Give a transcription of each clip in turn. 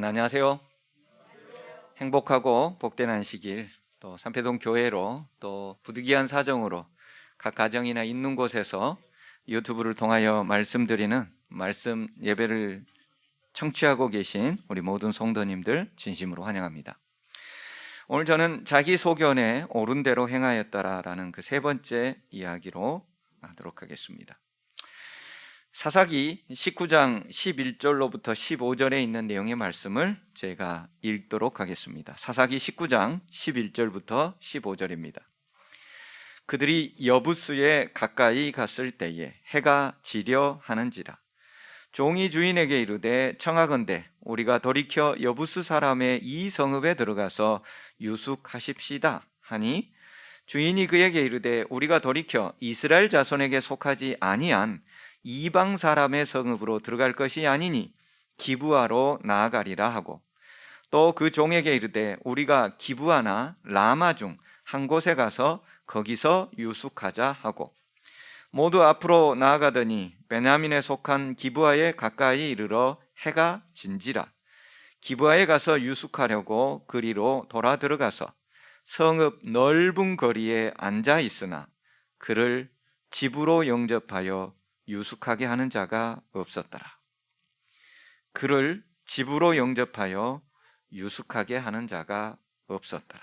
여러분 안녕하세요. 행복하고 복된 안식일, 또 산패동 교회로 또 부득이한 사정으로 각 가정이나 있는 곳에서 유튜브를 통하여 말씀드리는 말씀 예배를 청취하고 계신 우리 모든 성도님들 진심으로 환영합니다. 오늘 저는 자기소견에 옳은 대로 행하였다라는 그 세 번째 이야기로 하도록 하겠습니다. 사사기 19장 11절로부터 15절에 있는 내용의 말씀을 제가 읽도록 하겠습니다. 사사기 19장 11절부터 15절입니다. 그들이 여부스에 가까이 갔을 때에 해가 지려 하는지라 종이 주인에게 이르되 청하건대 우리가 돌이켜 여부스 사람의 이 성읍에 들어가서 유숙하십시다 하니 주인이 그에게 이르되 우리가 돌이켜 이스라엘 자손에게 속하지 아니한 이방 사람의 성읍으로 들어갈 것이 아니니 기브아로 나아가리라 하고 또 그 종에게 이르되 우리가 기브아나 라마 중 한 곳에 가서 거기서 유숙하자 하고 모두 앞으로 나아가더니 베냐민에 속한 기브아에 가까이 이르러 해가 진지라 기브아에 가서 유숙하려고 그리로 돌아 들어가서 성읍 넓은 거리에 앉아 있으나 그를 집으로 영접하여 유숙하게 하는 자가 없었더라. 그를 집으로 영접하여 유숙하게 하는 자가 없었더라.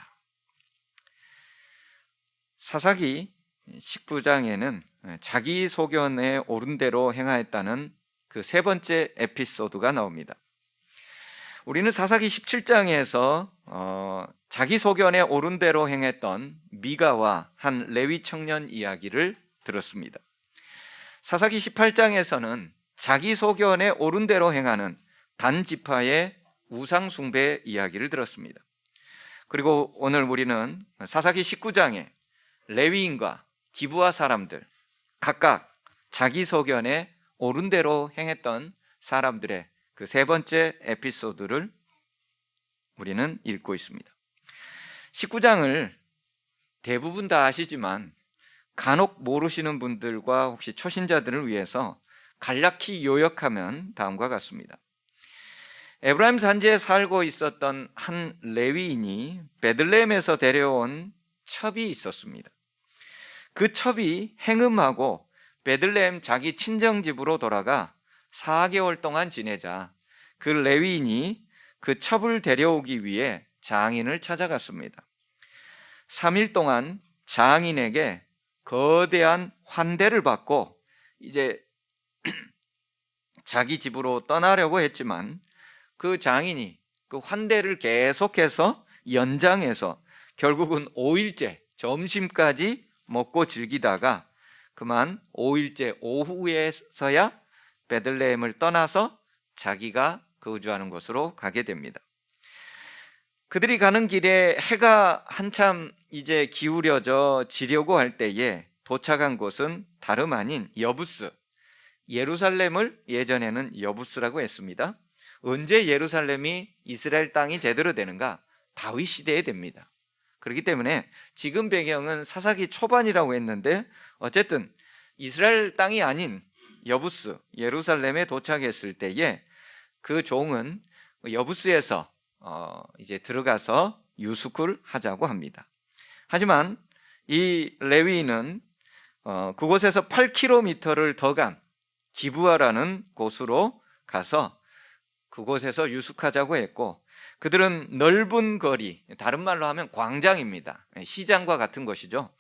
사사기 19장에는 자기 소견에 옳은 대로 행하였다는 그 세 번째 에피소드가 나옵니다. 우리는 사사기 17장에서 자기 소견에 옳은 대로 행했던 미가와 한 레위 청년 이야기를 들었습니다. 사사기 18장에서는 자기 소견에 옳은 대로 행하는 단 지파의 우상 숭배 이야기를 들었습니다. 그리고 오늘 우리는 사사기 19장에 레위인과 기브아 사람들 각각 자기 소견에 옳은 대로 행했던 사람들의 그 세 번째 에피소드를 우리는 읽고 있습니다. 19장을 대부분 다 아시지만 간혹 모르시는 분들과 혹시 초신자들을 위해서 간략히 요약하면 다음과 같습니다. 에브라임 산지에 살고 있었던 한 레위인이 베들레헴에서 데려온 첩이 있었습니다. 그 첩이 행음하고 베들레헴 자기 친정집으로 돌아가 4개월 동안 지내자 그 레위인이 그 첩을 데려오기 위해 장인을 찾아갔습니다. 3일 동안 장인에게 거대한 환대를 받고 이제 자기 집으로 떠나려고 했지만 그 장인이 그 환대를 계속해서 연장해서 결국은 5일째 점심까지 먹고 즐기다가 그만 5일째 오후에서야 베들레헴을 떠나서 자기가 거주하는 곳으로 가게 됩니다. 그들이 가는 길에 해가 한참 이제 기울여져 지려고 할 때에 도착한 곳은 다름 아닌 여부스, 예루살렘을 예전에는 여부스라고 했습니다. 언제 예루살렘이 이스라엘 땅이 제대로 되는가? 다윗 시대에 됩니다. 그렇기 때문에 지금 배경은 사사기 초반이라고 했는데 어쨌든 이스라엘 땅이 아닌 여부스, 예루살렘에 도착했을 때에 그 종은 여부스에서 이제 들어가서 유숙을 하자고 합니다. 하지만 이 레위인은 그곳에서 8km를 더 간 기브아라는 곳으로 가서 그곳에서 유숙하자고 했고 그들은 넓은 거리, 다른 말로 하면 광장입니다. 시장과 같은 것이죠.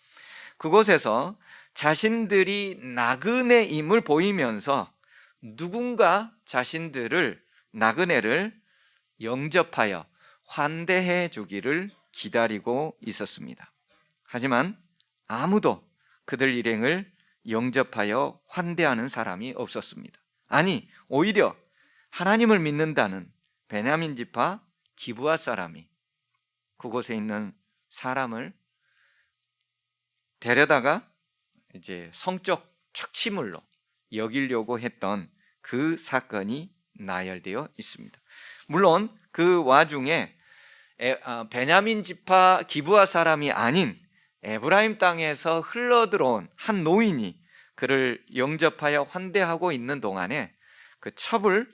그곳에서 자신들이 나그네임을 보이면서 누군가 자신들을 나그네를 영접하여 환대해 주기를 기다리고 있었습니다. 하지만 아무도 그들 일행을 영접하여 환대하는 사람이 없었습니다. 아니, 오히려 하나님을 믿는다는 베냐민 지파 기브아 사람이 그곳에 있는 사람을 데려다가 이제 성적 착취물로 여기려고 했던 그 사건이 나열되어 있습니다. 물론 그 와중에 베냐민 지파 기브아 사람이 아닌 에브라임 땅에서 흘러들어온 한 노인이 그를 영접하여 환대하고 있는 동안에 그 첩을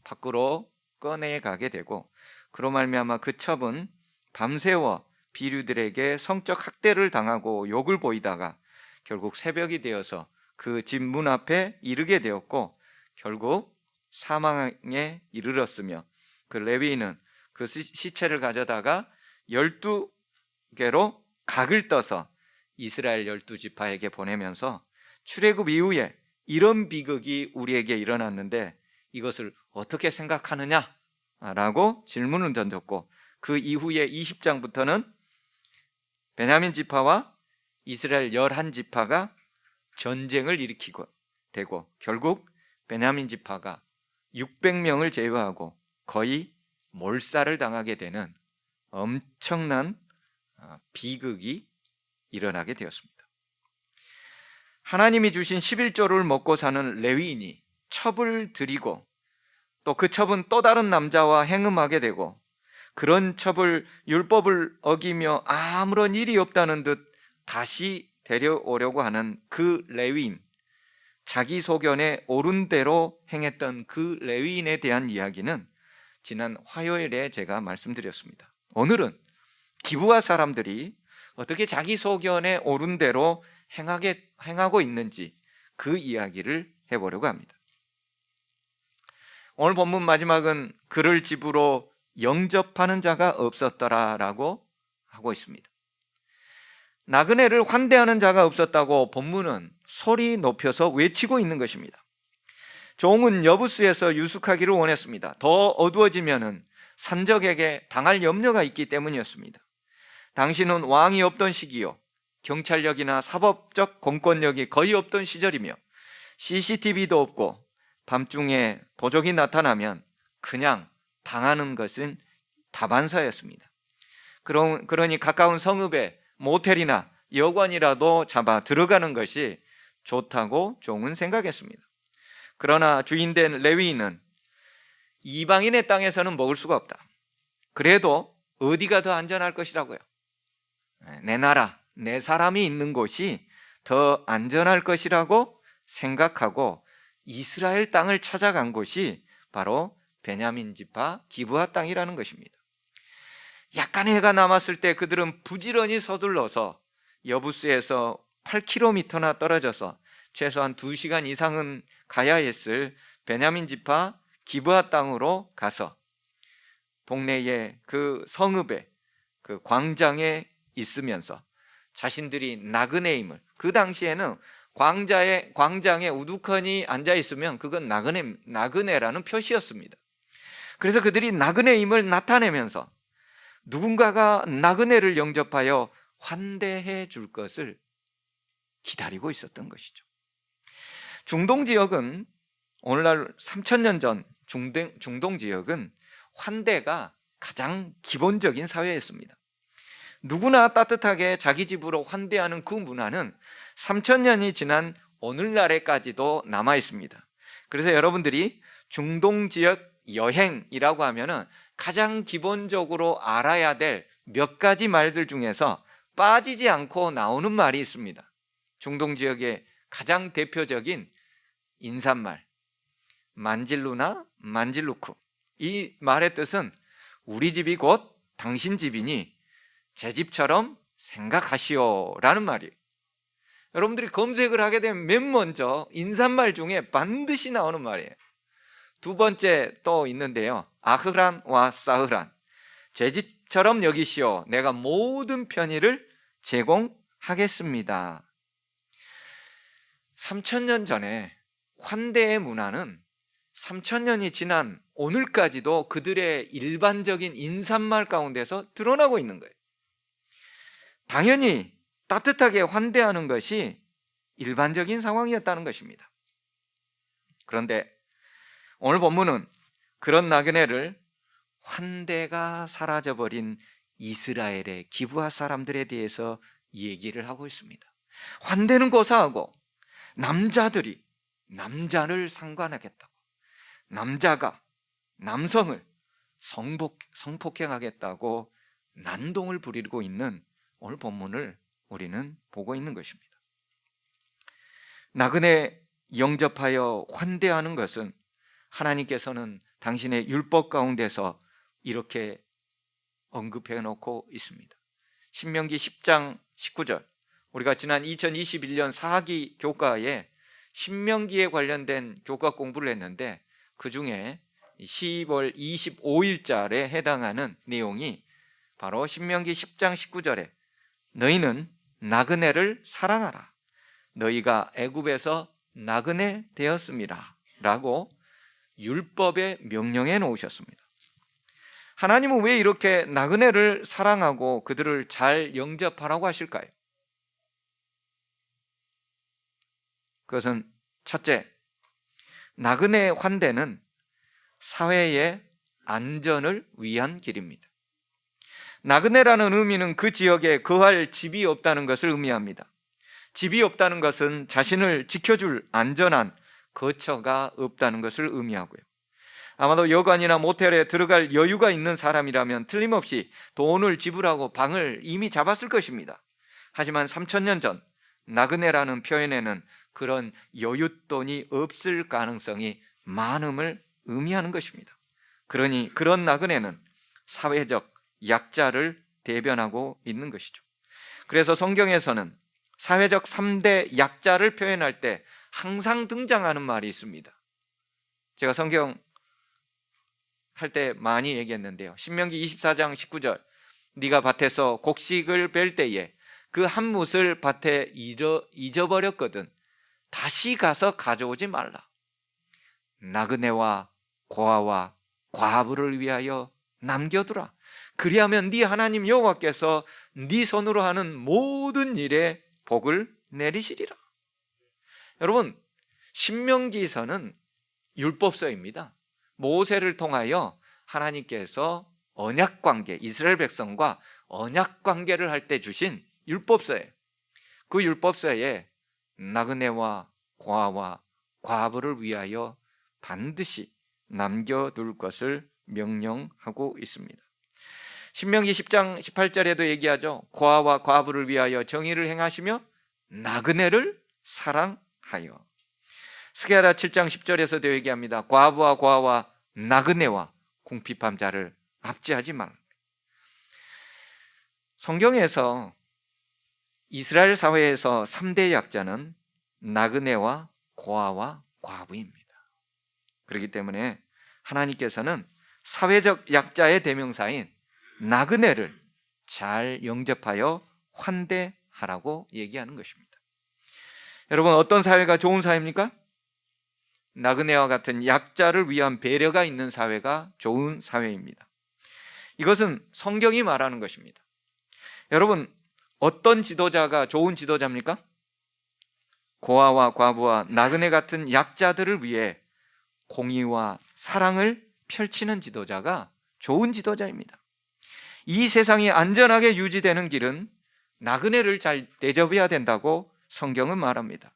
밖으로 꺼내가게 되고, 그로 말미암아 그 첩은 밤새워 비류들에게 성적 학대를 당하고 욕을 보이다가 결국 새벽이 되어서 그 집 문 앞에 이르게 되었고, 결국 사망에 이르렀으며, 그 레위인은 그 시체를 가져다가 12개로 각을 떠서 이스라엘 12지파에게 보내면서 출애굽 이후에 이런 비극이 우리에게 일어났는데 이것을 어떻게 생각하느냐라고 질문을 던졌고, 그 이후에 20장부터는 베냐민 지파와 이스라엘 11지파가 전쟁을 일으키고 되고, 결국 베냐민 지파가 600명을 제외하고 거의 몰살을 당하게 되는 엄청난 비극이 일어나게 되었습니다. 하나님이 주신 11조를 먹고 사는 레위인이 첩을 드리고, 또 그 첩은 또 다른 남자와 행음하게 되고, 그런 첩을 율법을 어기며 아무런 일이 없다는 듯 다시 데려오려고 하는 그 레위인, 자기 소견에 옳은 대로 행했던 그 레위인에 대한 이야기는 지난 화요일에 제가 말씀드렸습니다. 오늘은 기브아 사람들이 어떻게 자기 소견에 옳은 대로 행하고 있는지 그 이야기를 해보려고 합니다. 오늘 본문 마지막은 그를 집으로 영접하는 자가 없었더라라고 하고 있습니다. 나그네를 환대하는 자가 없었다고 본문은 소리 높여서 외치고 있는 것입니다. 종은 여부스에서 유숙하기를 원했습니다. 더 어두워지면은 산적에게 당할 염려가 있기 때문이었습니다. 당시는 왕이 없던 시기요, 경찰력이나 사법적 공권력이 거의 없던 시절이며 CCTV도 없고 밤중에 도적이 나타나면 그냥 당하는 것은 다반사였습니다. 그러니 가까운 성읍에 모텔이나 여관이라도 잡아 들어가는 것이 좋다고 종은 생각했습니다. 그러나 주인된 레위인은 이방인의 땅에서는 먹을 수가 없다. 그래도 어디가 더 안전할 것이라고요? 내 나라, 내 사람이 있는 곳이 더 안전할 것이라고 생각하고 이스라엘 땅을 찾아간 곳이 바로 베냐민 지파 기브아 땅이라는 것입니다. 약간의 해가 남았을 때 그들은 부지런히 서둘러서 여부스에서 8km나 떨어져서 최소한 2시간 이상은 가야 했을 베냐민 지파 기브아 땅으로 가서 동네의 그 성읍에, 그 광장에 있으면서 자신들이 나그네임을, 그 당시에는 광장에 우두커니 앉아 있으면 그건 나그네라는 표시였습니다. 그래서 그들이 나그네임을 나타내면서 누군가가 나그네를 영접하여 환대해 줄 것을 기다리고 있었던 것이죠. 중동 지역은, 오늘날 3000년 전 중동 지역은 환대가 가장 기본적인 사회였습니다. 누구나 따뜻하게 자기 집으로 환대하는 그 문화는 3000년이 지난 오늘날에까지도 남아 있습니다. 그래서 여러분들이 중동 지역 여행이라고 하면은 가장 기본적으로 알아야 될 몇 가지 말들 중에서 빠지지 않고 나오는 말이 있습니다. 중동 지역의 가장 대표적인 인사말, 만질루나 만질루쿠. 이 말의 뜻은 우리 집이 곧 당신 집이니 제 집처럼 생각하시오 라는 말이에요. 여러분들이 검색을 하게 되면 맨 먼저 인사말 중에 반드시 나오는 말이에요. 두 번째 또 있는데요, 아흐란와 사흐란. 제 집처럼 여기시오, 내가 모든 편의를 제공하겠습니다. 3000년 전에 환대의 문화는 3000년이 지난 오늘까지도 그들의 일반적인 인사말 가운데서 드러나고 있는 거예요. 당연히 따뜻하게 환대하는 것이 일반적인 상황이었다는 것입니다. 그런데 오늘 본문은 그런 나그네를 환대가 사라져버린 이스라엘의 기브아 사람들에 대해서 얘기를 하고 있습니다. 환대는 고사하고 남자들이 남자를 상관하겠다고, 남자가 남성을 성폭행하겠다고 난동을 부리고 있는 오늘 본문을 우리는 보고 있는 것입니다. 나그네 영접하여 환대하는 것은 하나님께서는 당신의 율법 가운데서 이렇게 언급해 놓고 있습니다. 신명기 10장 19절, 우리가 지난 2021년 사학기 교과에 신명기에 관련된 교과 공부를 했는데 그 중에 10월 25일자에 해당하는 내용이 바로 신명기 10장 19절에 너희는 나그네를 사랑하라. 너희가 애굽에서 나그네 되었습니다. 라고 율법에 명령해 놓으셨습니다. 하나님은 왜 이렇게 나그네를 사랑하고 그들을 잘 영접하라고 하실까요? 그것은 첫째, 나그네 환대는 사회의 안전을 위한 길입니다. 나그네라는 의미는 그 지역에 거할 집이 없다는 것을 의미합니다. 집이 없다는 것은 자신을 지켜줄 안전한 거처가 없다는 것을 의미하고요. 아마도 여관이나 모텔에 들어갈 여유가 있는 사람이라면 틀림없이 돈을 지불하고 방을 이미 잡았을 것입니다. 하지만 3000년 전 나그네라는 표현에는 그런 여윳돈이 없을 가능성이 많음을 의미하는 것입니다. 그러니 그런 나그네는 사회적 약자를 대변하고 있는 것이죠. 그래서 성경에서는 사회적 3대 약자를 표현할 때 항상 등장하는 말이 있습니다. 제가 성경 할 때 많이 얘기했는데요. 신명기 24장 19절, 네가 밭에서 곡식을 벨 때에 그 한 뭇을 밭에 잊어버렸거든 다시 가서 가져오지 말라. 나그네와 고아와 과부를 위하여 남겨두라. 그리하면 네 하나님 여호와께서 네 손으로 하는 모든 일에 복을 내리시리라. 여러분, 신명기서는 율법서입니다. 모세를 통하여 하나님께서 언약관계, 이스라엘 백성과 언약관계를 할 때 주신 율법서예요. 그 율법서에 나그네와 고아와 과부를 위하여 반드시 남겨둘 것을 명령하고 있습니다. 신명기 10장 18절에도 얘기하죠. 고아와 과부를 위하여 정의를 행하시며 나그네를 사랑하여. 스가랴 7장 10절에서도 얘기합니다. 과부와 고아와 나그네와 궁핍한 자를 압제하지 말라. 성경에서 이스라엘 사회에서 3대 약자는 나그네와 고아와 과부입니다. 그렇기 때문에 하나님께서는 사회적 약자의 대명사인 나그네를 잘 영접하여 환대하라고 얘기하는 것입니다. 여러분, 어떤 사회가 좋은 사회입니까? 나그네와 같은 약자를 위한 배려가 있는 사회가 좋은 사회입니다. 이것은 성경이 말하는 것입니다. 여러분, 어떤 지도자가 좋은 지도자입니까? 고아와 과부와 나그네 같은 약자들을 위해 공의와 사랑을 펼치는 지도자가 좋은 지도자입니다. 이 세상이 안전하게 유지되는 길은 나그네를 잘 대접해야 된다고 성경은 말합니다.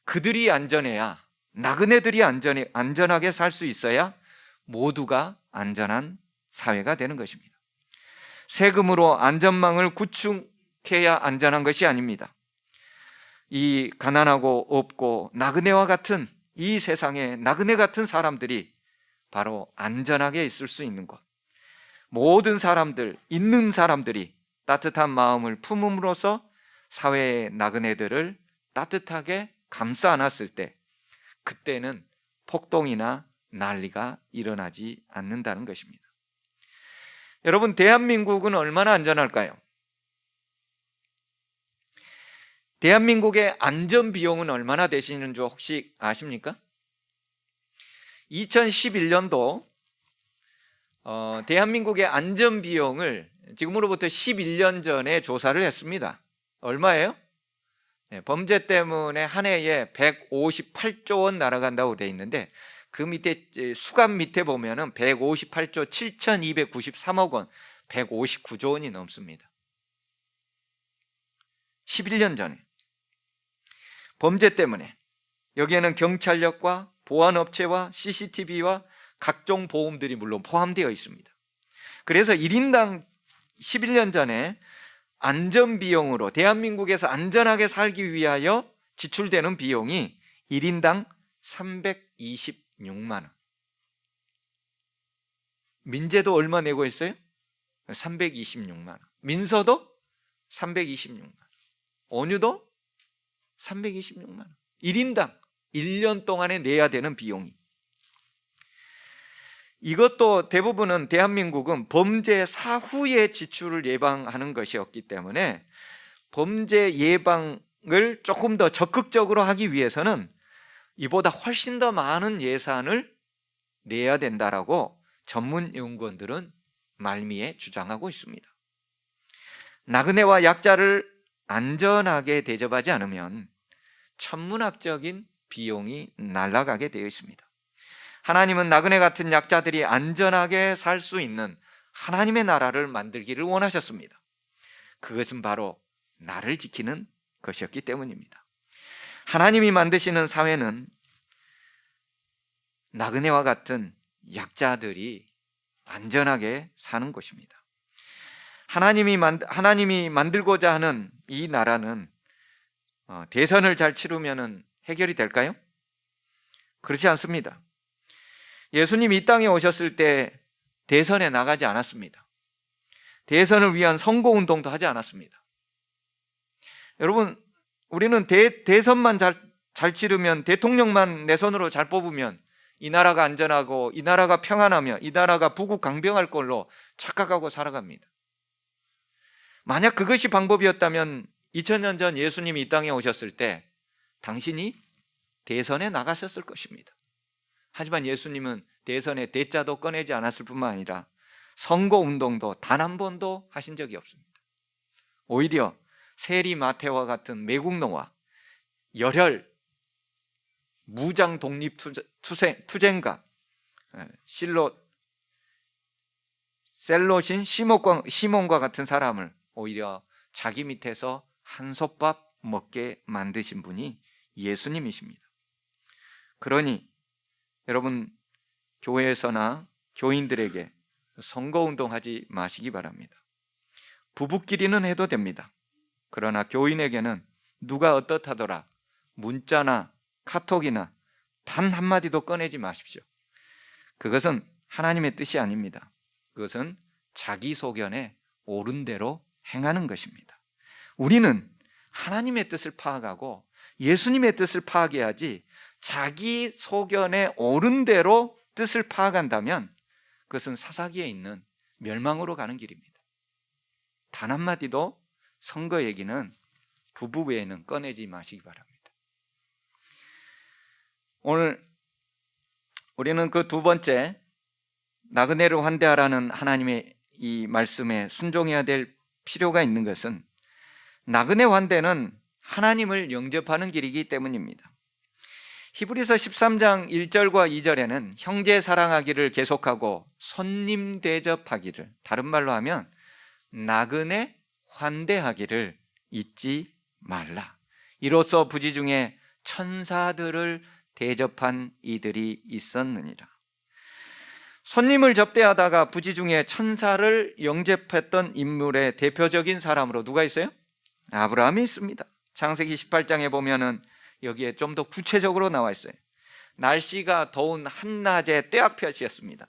그들이 안전해야, 나그네들이 안전하게 살 수 있어야 모두가 안전한 사회가 되는 것입니다. 세금으로 안전망을 구축해야 안전한 것이 아닙니다. 이 가난하고 없고 나그네와 같은 이 세상에 나그네 같은 사람들이 바로 안전하게 있을 수 있는 것, 모든 사람들, 있는 사람들이 따뜻한 마음을 품음으로써 사회의 나그네들을 따뜻하게 감싸 안았을 때, 그때는 폭동이나 난리가 일어나지 않는다는 것입니다. 여러분, 대한민국은 얼마나 안전할까요? 대한민국의 안전 비용은 얼마나 되시는 줄 혹시 아십니까? 2011년도 대한민국의 안전 비용을 지금으로부터 11년 전에 조사를 했습니다. 얼마예요? 범죄 때문에 한 해에 158조 원 날아간다고 되어 있는데 그 밑에 수갑 밑에 보면은 158조 7,293억 원, 159조 원이 넘습니다. 11년 전에 범죄 때문에 여기에는 경찰력과 보안업체와 CCTV와 각종 보험들이 물론 포함되어 있습니다. 그래서 1인당 11년 전에 안전비용으로 대한민국에서 안전하게 살기 위하여 지출되는 비용이 1인당 326만 원. 민재도 얼마 내고 있어요? 326만 원. 민서도 326만 원. 온유도 326만 원. 1인당 1년 동안에 내야 되는 비용이. 이것도 대부분은 대한민국은 범죄 사후에 지출을 예방하는 것이었기 때문에 범죄 예방을 조금 더 적극적으로 하기 위해서는 이보다 훨씬 더 많은 예산을 내야 된다라고 전문 연구원들은 말미에 주장하고 있습니다. 나그네와 약자를 안전하게 대접하지 않으면 천문학적인 비용이 날아가게 되어 있습니다. 하나님은 나그네 같은 약자들이 안전하게 살 수 있는 하나님의 나라를 만들기를 원하셨습니다. 그것은 바로 나를 지키는 것이었기 때문입니다. 하나님이 만드시는 사회는 나그네와 같은 약자들이 안전하게 사는 곳입니다. 하나님이 만들고자 하는 이 나라는 대선을 잘 치르면 해결이 될까요? 그렇지 않습니다. 예수님이 이 땅에 오셨을 때 대선에 나가지 않았습니다. 대선을 위한 선거운동도 하지 않았습니다. 여러분, 우리는 대선만 잘 치르면, 대통령만 내 손으로 잘 뽑으면 이 나라가 안전하고 이 나라가 평안하며 이 나라가 부국강병할 걸로 착각하고 살아갑니다. 만약 그것이 방법이었다면 2000년 전 예수님이 이 땅에 오셨을 때 당신이 대선에 나가셨을 것입니다. 하지만 예수님은 대선에 대자도 꺼내지 않았을 뿐만 아니라 선거운동도 단 한 번도 하신 적이 없습니다. 오히려 세리 마태와 같은 매국노와 열혈 무장 독립투쟁가 셀롯인 시몬과 같은 사람을 오히려 자기 밑에서 한솥밥 먹게 만드신 분이 예수님이십니다. 그러니 여러분, 교회에서나 교인들에게 선거운동하지 마시기 바랍니다. 부부끼리는 해도 됩니다. 그러나 교인에게는 누가 어떻다더라 문자나 카톡이나 단 한마디도 꺼내지 마십시오. 그것은 하나님의 뜻이 아닙니다. 그것은 자기 소견에 옳은 대로 행하는 것입니다. 우리는 하나님의 뜻을 파악하고 예수님의 뜻을 파악해야지, 자기 소견에 옳은 대로 뜻을 파악한다면 그것은 사사기에 있는 멸망으로 가는 길입니다. 단 한마디도 선거 얘기는 부부 외에는 꺼내지 마시기 바랍니다. 오늘 우리는 그 두 번째, 나그네를 환대하라는 하나님의 이 말씀에 순종해야 될 필요가 있는 것은, 나그네 환대는 하나님을 영접하는 길이기 때문입니다. 히브리서 13장 1절과 2절에는 형제 사랑하기를 계속하고 손님 대접하기를, 다른 말로 하면 나그네 환대하기를 잊지 말라. 이로써 부지 중에 천사들을 대접한 이들이 있었느니라. 손님을 접대하다가 부지 중에 천사를 영접했던 인물의 대표적인 사람으로 누가 있어요? 아브라함이 있습니다. 창세기 18장에 보면은 여기에 좀 더 구체적으로 나와 있어요. 날씨가 더운 한낮의 떼약볕이었습니다.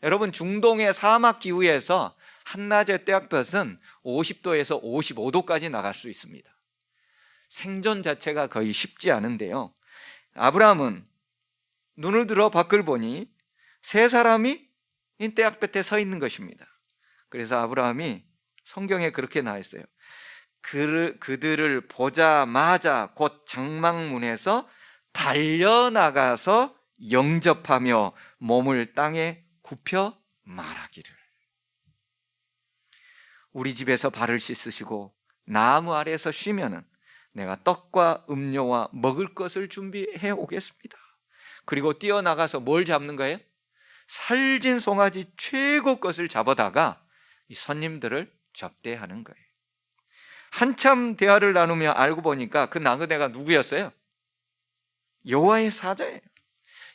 여러분, 중동의 사막 기후에서 한낮의 떼약볕은 50도에서 55도까지 나갈 수 있습니다. 생존 자체가 거의 쉽지 않은데요, 아브라함은 눈을 들어 밖을 보니 세 사람이 이 떼약볕에 서 있는 것입니다. 그래서 아브라함이, 성경에 그렇게 나와 있어요. 그들을 보자마자 곧 장막문에서 달려나가서 영접하며 몸을 땅에 굽혀 말하기를. 우리 집에서 발을 씻으시고 나무 아래에서 쉬면은 내가 떡과 음료와 먹을 것을 준비해 오겠습니다. 그리고 뛰어나가서 뭘 잡는 거예요? 살진 송아지 최고 것을 잡아다가 이 손님들을 접대하는 거예요. 한참 대화를 나누며 알고 보니까 그 나그네가 누구였어요? 여호와의 사자예요.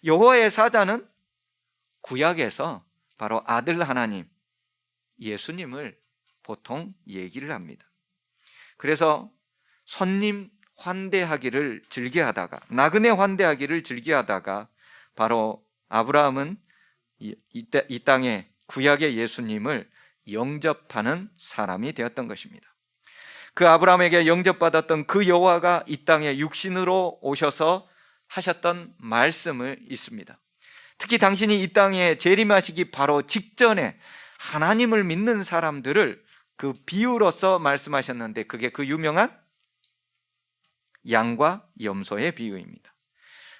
여호와의 사자는 구약에서 바로 아들 하나님 예수님을 보통 얘기를 합니다. 그래서 손님 환대하기를 즐겨하다가, 나그네 환대하기를 즐겨하다가 바로 아브라함은 이 땅에 구약의 예수님을 영접하는 사람이 되었던 것입니다. 그 아브라함에게 영접받았던 그 여호와가 이 땅에 육신으로 오셔서 하셨던 말씀을 있습니다. 특히 당신이 이 땅에 재림하시기 바로 직전에 하나님을 믿는 사람들을 그 비유로서 말씀하셨는데, 그게 그 유명한 양과 염소의 비유입니다.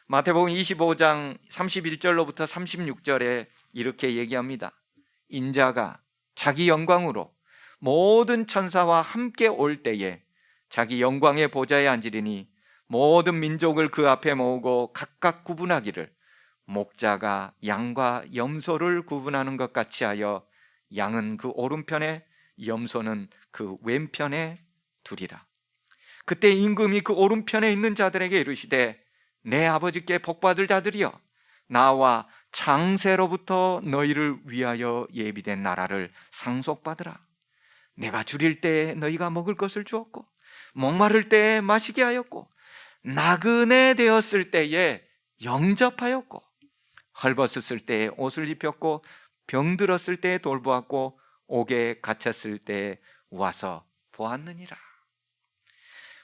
마태복음 25장 31절로부터 36절에 이렇게 얘기합니다. 인자가 자기 영광으로 모든 천사와 함께 올 때에 자기 영광의 보좌에 앉으리니 모든 민족을 그 앞에 모으고 각각 구분하기를 목자가 양과 염소를 구분하는 것 같이 하여 양은 그 오른편에 염소는 그 왼편에 두리라. 그때 임금이 그 오른편에 있는 자들에게 이르시되 내 아버지께 복받을 자들이여, 나와 창세로부터 너희를 위하여 예비된 나라를 상속받으라. 내가 줄일 때에 너희가 먹을 것을 주었고, 목마를 때에 마시게 하였고, 나그네 되었을 때에 영접하였고, 헐벗었을 때에 옷을 입혔고, 병들었을 때에 돌보았고, 옥에 갇혔을 때에 와서 보았느니라.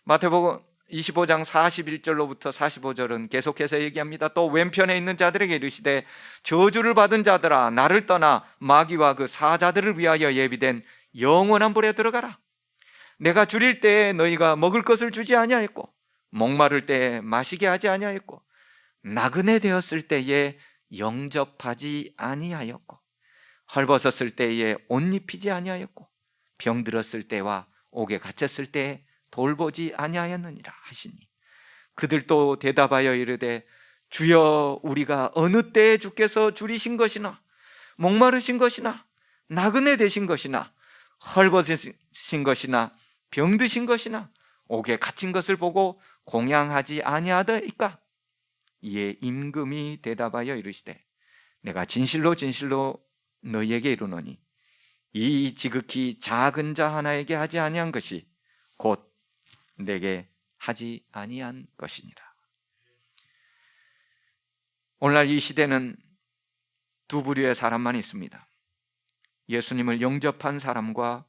마태복음 25장 41절로부터 45절은 계속해서 얘기합니다. 또 왼편에 있는 자들에게 이르시되 저주를 받은 자들아, 나를 떠나 마귀와 그 사자들을 위하여 예비된 영원한 불에 들어가라. 내가 줄일 때에 너희가 먹을 것을 주지 아니하였고, 목마를 때에 마시게 하지 아니하였고, 나그네 되었을 때에 영접하지 아니하였고, 헐벗었을 때에 옷 입히지 아니하였고, 병들었을 때와 옥에 갇혔을 때에 돌보지 아니하였느니라 하시니, 그들도 대답하여 이르되 주여, 우리가 어느 때에 주께서 줄이신 것이나 목마르신 것이나 나그네 되신 것이나 헐벗으신 것이나 병드신 것이나 옥에 갇힌 것을 보고 공양하지 아니하더이까? 이에 임금이 대답하여 이르시되 내가 진실로 진실로 너희에게 이르노니 이 지극히 작은 자 하나에게 하지 아니한 것이 곧 내게 하지 아니한 것이니라. 오늘날 이 시대는 두 부류의 사람만 있습니다. 예수님을 영접한 사람과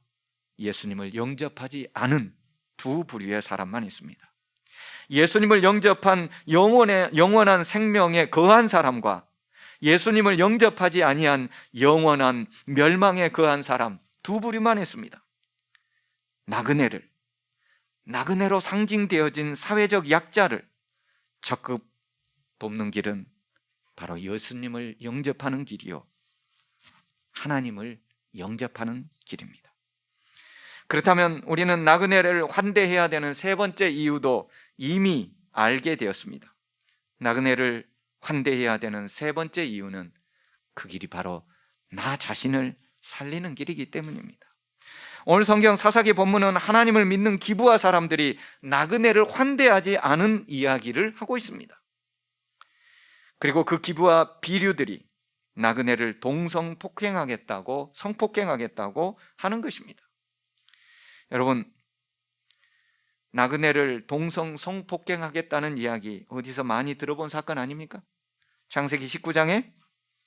예수님을 영접하지 않은 두 부류의 사람만 있습니다. 예수님을 영접한 영원한 생명에 거한 사람과 예수님을 영접하지 아니한 영원한 멸망에 거한 사람, 두 부류만 있습니다. 나그네로 상징되어진 사회적 약자를 적극 돕는 길은 바로 예수님을 영접하는 길이요, 하나님을 영접하는 길입니다. 그렇다면 우리는 나그네를 환대해야 되는 세 번째 이유도 이미 알게 되었습니다. 나그네를 환대해야 되는 세 번째 이유는 그 길이 바로 나 자신을 살리는 길이기 때문입니다. 오늘 성경 사사기 본문은 하나님을 믿는 기브아 사람들이 나그네를 환대하지 않은 이야기를 하고 있습니다. 그리고 그 기브아 비류들이 나그네를 성폭행하겠다고 하는 것입니다. 여러분, 나그네를 성폭행하겠다는 이야기 어디서 많이 들어본 사건 아닙니까? 창세기 19장에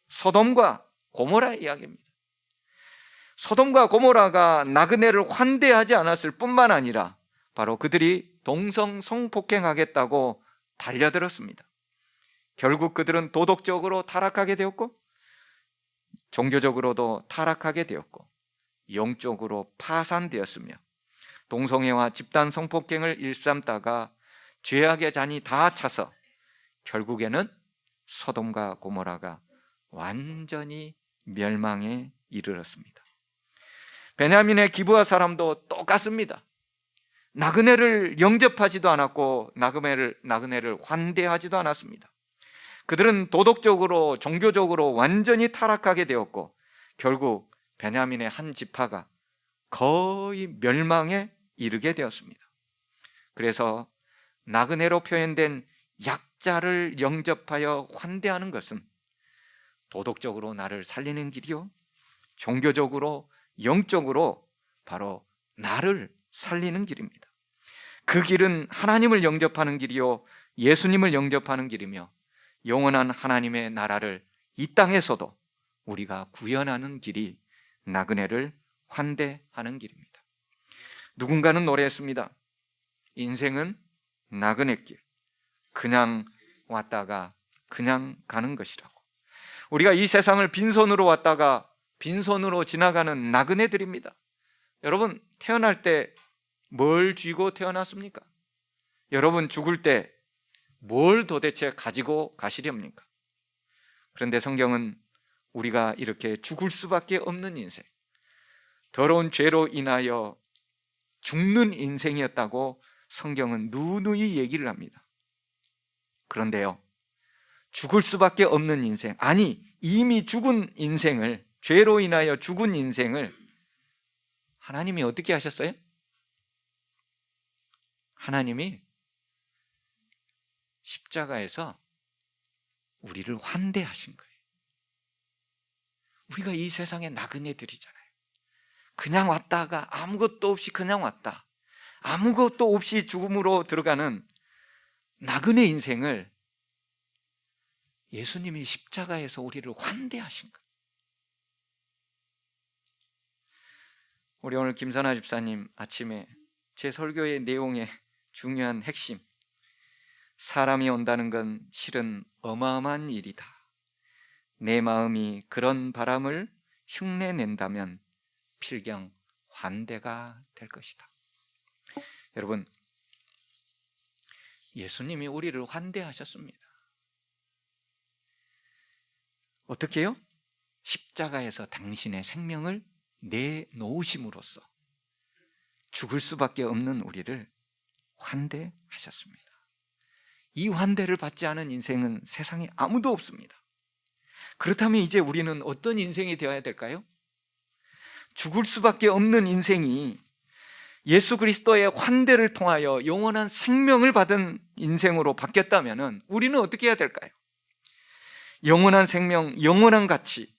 소돔과 고모라 이야기입니다. 소돔과 고모라가 나그네를 환대하지 않았을 뿐만 아니라 바로 그들이 성폭행하겠다고 달려들었습니다. 결국 그들은 도덕적으로 타락하게 되었고, 종교적으로도 타락하게 되었고, 영적으로 파산되었으며, 동성애와 집단 성폭행을 일삼다가 죄악의 잔이 다 차서 결국에는 소돔과 고모라가 완전히 멸망에 이르렀습니다. 베냐민의 기브아 사람도 똑같습니다. 나그네를 영접하지도 않았고 나그네를 환대하지도 않았습니다. 그들은 도덕적으로 종교적으로 완전히 타락하게 되었고, 결국 베냐민의 한 지파가 거의 멸망에 이르게 되었습니다. 그래서 나그네로 표현된 약자를 영접하여 환대하는 것은 도덕적으로 나를 살리는 길이요, 종교적으로 영적으로 바로 나를 살리는 길입니다. 그 길은 하나님을 영접하는 길이요, 예수님을 영접하는 길이며 영원한 하나님의 나라를 이 땅에서도 우리가 구현하는 길이 나그네를 환대하는 길입니다. 누군가는 노래했습니다. 인생은 나그네길, 그냥 왔다가 그냥 가는 것이라고. 우리가 이 세상을 빈손으로 왔다가 빈손으로 지나가는 나그네들입니다. 여러분, 태어날 때 뭘 쥐고 태어났습니까? 여러분, 죽을 때 뭘 도대체 가지고 가시렵니까? 그런데 성경은 우리가 이렇게 죽을 수밖에 없는 인생, 더러운 죄로 인하여 죽는 인생이었다고 성경은 누누이 얘기를 합니다. 그런데요, 죽을 수밖에 없는 인생, 아니 이미 죽은 인생을, 죄로 인하여 죽은 인생을 하나님이 어떻게 하셨어요? 하나님이 십자가에서 우리를 환대하신 거예요. 우리가 이 세상의 나그네들이잖아요. 그냥 왔다가 아무것도 없이 그냥 왔다, 아무것도 없이 죽음으로 들어가는 나그네 인생을 예수님이 십자가에서 우리를 환대하신 거예요. 우리 오늘 김선아 집사님 아침에 제 설교의 내용의 중요한 핵심, 사람이 온다는 건 실은 어마어마한 일이다. 내 마음이 그런 바람을 흉내낸다면 필경 환대가 될 것이다. 여러분, 예수님이 우리를 환대하셨습니다. 어떻게 해요? 십자가에서 당신의 생명을 내놓으심으로써 죽을 수밖에 없는 우리를 환대하셨습니다. 이 환대를 받지 않은 인생은 세상에 아무도 없습니다. 그렇다면 이제 우리는 어떤 인생이 되어야 될까요? 죽을 수밖에 없는 인생이 예수 그리스도의 환대를 통하여 영원한 생명을 받은 인생으로 바뀌었다면 우리는 어떻게 해야 될까요? 영원한 생명, 영원한 가치,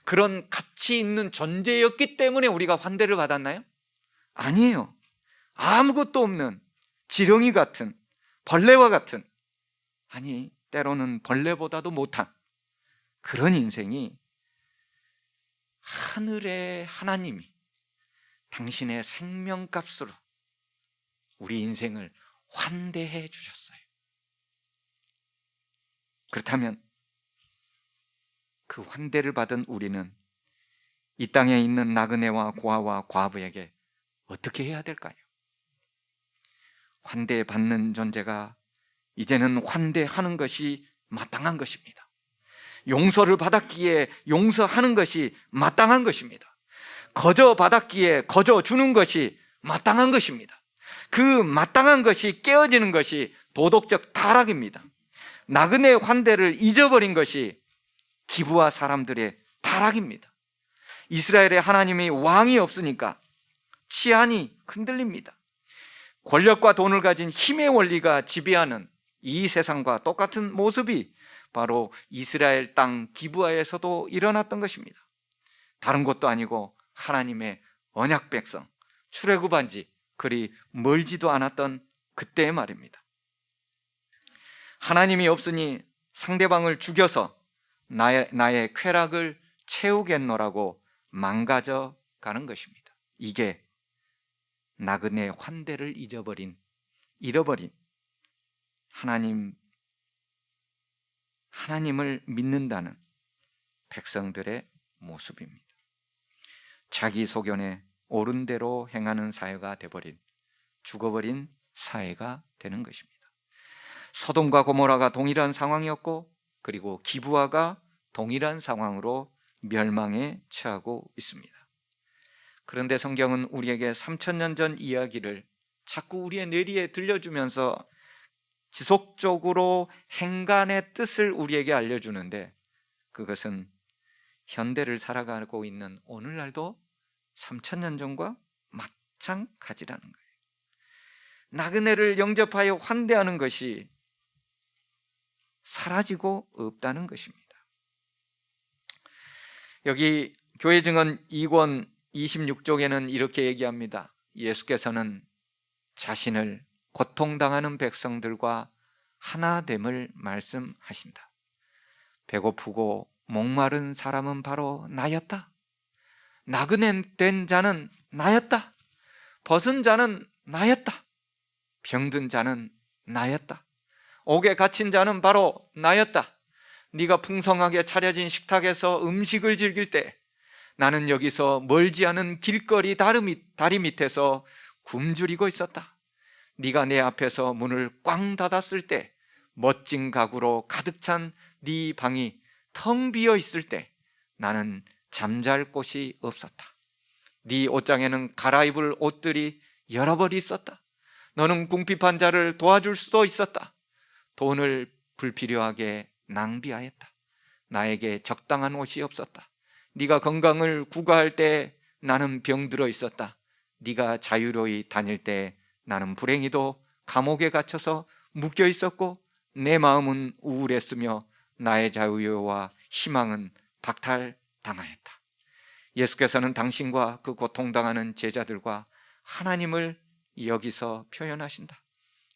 그런 가치 있는 존재였기 때문에 우리가 환대를 받았나요? 아니에요. 아무것도 없는 지렁이 같은, 벌레와 같은, 아니 때로는 벌레보다도 못한 그런 인생이 하늘의 하나님이 당신의 생명값으로 우리 인생을 환대해 주셨어요. 그렇다면 그 환대를 받은 우리는 이 땅에 있는 나그네와 고아와 과부에게 어떻게 해야 될까요? 환대받는 존재가 이제는 환대하는 것이 마땅한 것입니다. 용서를 받았기에 용서하는 것이 마땅한 것입니다. 거저 받았기에 거저 주는 것이 마땅한 것입니다. 그 마땅한 것이 깨어지는 것이 도덕적 타락입니다. 나그네 환대를 잊어버린 것이 기부와 사람들의 타락입니다. 이스라엘의 하나님이 왕이 없으니까 치안이 흔들립니다. 권력과 돈을 가진 힘의 원리가 지배하는 이 세상과 똑같은 모습이 바로 이스라엘 땅 기브아에서도 일어났던 것입니다. 다른 것도 아니고 하나님의 언약 백성, 출애굽한 지 그리 멀지도 않았던 그때의 말입니다. 하나님이 없으니 상대방을 죽여서 나의 쾌락을 채우겠노라고 망가져 가는 것입니다. 이게 나그네 환대를 잃어버린 하나님을 믿는다는 백성들의 모습입니다. 자기 소견에 옳은 대로 행하는 사회가 돼버린, 죽어버린 사회가 되는 것입니다. 소돔과 고모라가 동일한 상황이었고, 그리고 기브아가 동일한 상황으로 멸망에 처하고 있습니다. 그런데 성경은 우리에게 3000년 전 이야기를 자꾸 우리의 뇌리에 들려주면서 지속적으로 행간의 뜻을 우리에게 알려주는데, 그것은 현대를 살아가고 있는 오늘날도 3000년 전과 마찬가지라는 거예요. 나그네를 영접하여 환대하는 것이 사라지고 없다는 것입니다. 여기 교회 증언 2권 26쪽에는 이렇게 얘기합니다. 예수께서는 자신을 고통당하는 백성들과 하나됨을 말씀하신다. 배고프고 목마른 사람은 바로 나였다. 나그네 된 자는 나였다. 벗은 자는 나였다. 병든 자는 나였다. 옥에 갇힌 자는 바로 나였다. 네가 풍성하게 차려진 식탁에서 음식을 즐길 때 나는 여기서 멀지 않은 길거리 다리 밑에서 굶주리고 있었다. 네가 내 앞에서 문을 꽝 닫았을 때, 멋진 가구로 가득 찬 네 방이 텅 비어 있을 때 나는 잠잘 곳이 없었다. 네 옷장에는 갈아입을 옷들이 여러 벌 있었다. 너는 궁핍한 자를 도와줄 수도 있었다. 돈을 불필요하게 낭비하였다. 나에게 적당한 옷이 없었다. 네가 건강을 구가할 때 나는 병들어 있었다. 네가 자유로이 다닐 때 나는 불행히도 감옥에 갇혀서 묶여 있었고 내 마음은 우울했으며 나의 자유와 희망은 박탈당하였다. 예수께서는 당신과 그 고통당하는 제자들과 하나님을 여기서 표현하신다.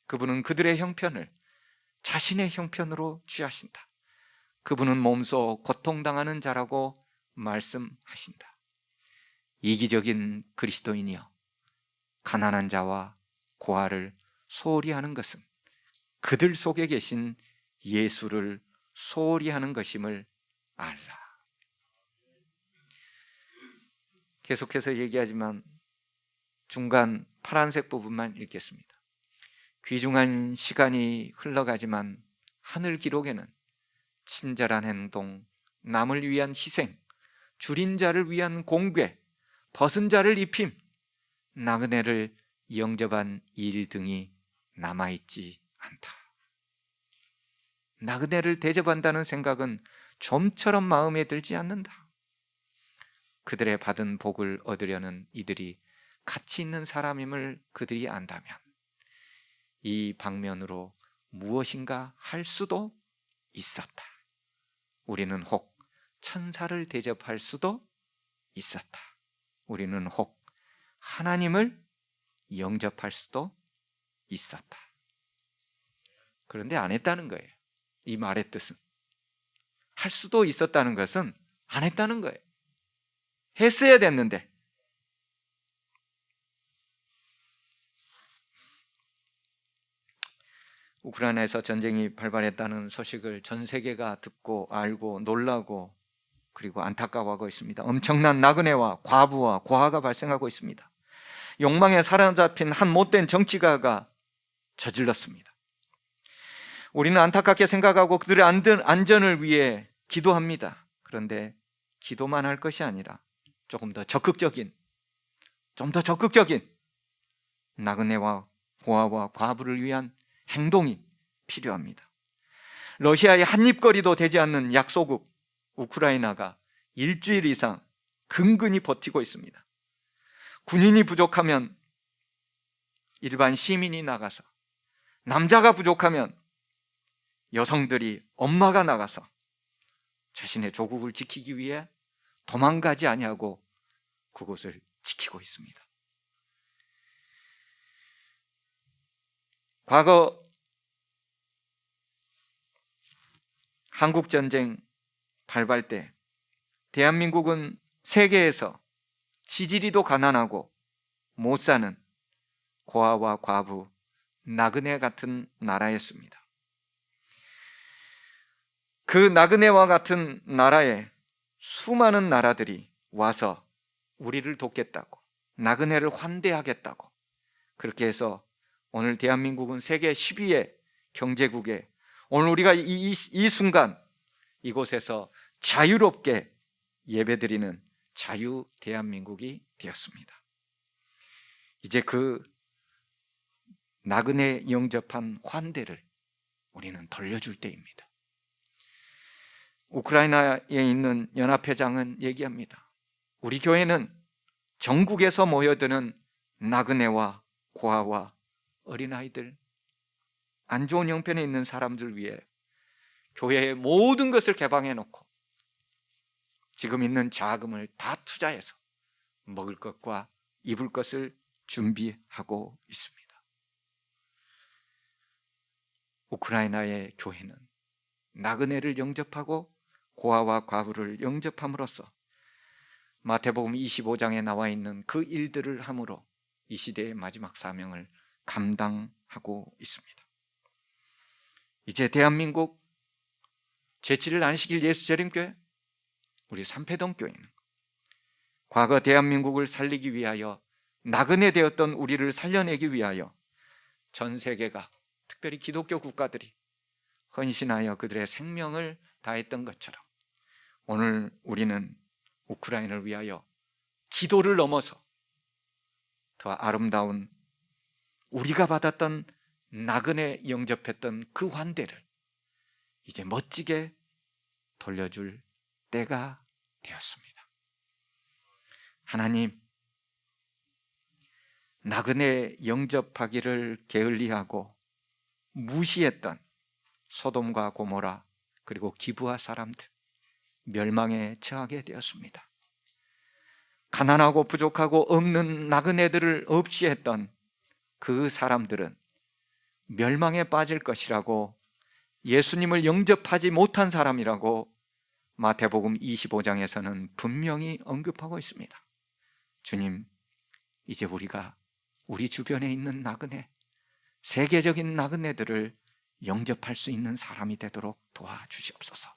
그분은 그들의 형편을 자신의 형편으로 취하신다. 그분은 몸소 고통당하는 자라고 말씀하신다. 이기적인 그리스도인이여, 가난한 자와 고아를 소홀히 하는 것은 그들 속에 계신 예수를 소홀히 하는 것임을 알라. 계속해서 얘기하지만 중간 파란색 부분만 읽겠습니다. 귀중한 시간이 흘러가지만 하늘 기록에는 친절한 행동, 남을 위한 희생, 줄인 자를 위한 공궤, 벗은 자를 입힘, 나그네를 영접한 일 등이 남아있지 않다. 나그네를 대접한다는 생각은 좀처럼 마음에 들지 않는다. 그들의 받은 복을 얻으려는 이들이 가치 있는 사람임을 그들이 안다면 이 방면으로 무엇인가 할 수도 있었다. 우리는 혹 천사를 대접할 수도 있었다. 우리는 혹 하나님을 영접할 수도 있었다. 그런데 안 했다는 거예요. 이 말의 뜻은 할 수도 있었다는 것은 안 했다는 거예요. 했어야 됐는데. 우크라이나에서 전쟁이 발발했다는 소식을 전 세계가 듣고 알고 놀라고 그리고 안타까워하고 있습니다. 엄청난 나그네와 과부와 고아가 발생하고 있습니다. 욕망에 사로잡힌 한 못된 정치가가 저질렀습니다. 우리는 안타깝게 생각하고 그들의 안전을 위해 기도합니다. 그런데 기도만 할 것이 아니라 조금 더 적극적인, 좀 더 적극적인 나그네와 고아와 과부를 위한 행동이 필요합니다. 러시아의 한입거리도 되지 않는 약소국 우크라이나가 일주일 이상 근근히 버티고 있습니다. 군인이 부족하면 일반 시민이 나가서, 남자가 부족하면 여성들이, 엄마가 나가서 자신의 조국을 지키기 위해 도망가지 아니하고 그곳을 지키고 있습니다. 과거 한국전쟁 발발 때 대한민국은 세계에서 지지리도 가난하고 못 사는 고아와 과부, 나그네 같은 나라였습니다. 그 나그네와 같은 나라에 수많은 나라들이 와서 우리를 돕겠다고, 나그네를 환대하겠다고, 그렇게 해서 오늘 대한민국은 세계 10위의 경제국에, 오늘 우리가 이 순간 이곳에서 자유롭게 예배드리는 자유 대한민국이 되었습니다. 이제 그 나그네 영접한 환대를 우리는 돌려줄 때입니다. 우크라이나에 있는 연합회장은 얘기합니다. 우리 교회는 전국에서 모여드는 나그네와 고아와 어린아이들, 안 좋은 형편에 있는 사람들 위해 교회의 모든 것을 개방해 놓고 지금 있는 자금을 다 투자해서 먹을 것과 입을 것을 준비하고 있습니다. 우크라이나의 교회는 나그네를 영접하고 고아와 과부를 영접함으로써 마태복음 25장에 나와 있는 그 일들을 함으로 이 시대의 마지막 사명을 감당하고 있습니다. 이제 대한민국 제7일 안식일 예수재림교회, 우리 삼패동교회는 과거 대한민국을 살리기 위하여 나그네 되었던 우리를 살려내기 위하여 전 세계가, 특별히 기독교 국가들이 헌신하여 그들의 생명을 다했던 것처럼 오늘 우리는 우크라이나를 위하여 기도를 넘어서 더 아름다운 우리가 받았던 나그네 영접했던 그 환대를 이제 멋지게 돌려줄 때가 되었습니다. 하나님, 나그네 영접하기를 게을리하고 무시했던 소돔과 고모라 그리고 기브아 사람들 멸망에 처하게 되었습니다. 가난하고 부족하고 없는 나그네들을 없이 했던 그 사람들은 멸망에 빠질 것이라고, 예수님을 영접하지 못한 사람이라고 마태복음 25장에서는 분명히 언급하고 있습니다. 주님, 이제 우리가 우리 주변에 있는 나그네, 세계적인 나그네들을 영접할 수 있는 사람이 되도록 도와주시옵소서.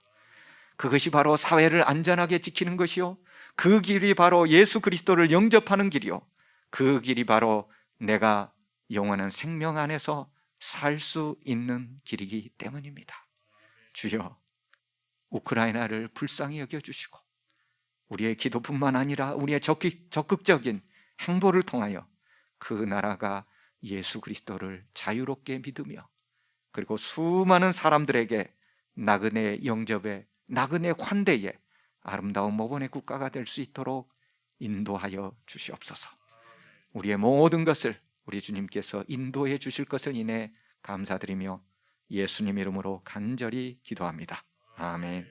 그것이 바로 사회를 안전하게 지키는 것이요, 그 길이 바로 예수 그리스도를 영접하는 길이요, 그 길이 바로 내가 영원한 생명 안에서 살 수 있는 길이기 때문입니다. 주여, 우크라이나를 불쌍히 여겨주시고 우리의 기도뿐만 아니라 우리의 적극적인 행보를 통하여 그 나라가 예수 그리스도를 자유롭게 믿으며 그리고 수많은 사람들에게 나그네 영접에, 나그네 환대에 아름다운 모범의 국가가 될 수 있도록 인도하여 주시옵소서. 우리의 모든 것을 우리 주님께서 인도해 주실 것을 인해 감사드리며 예수님 이름으로 간절히 기도합니다. 아멘.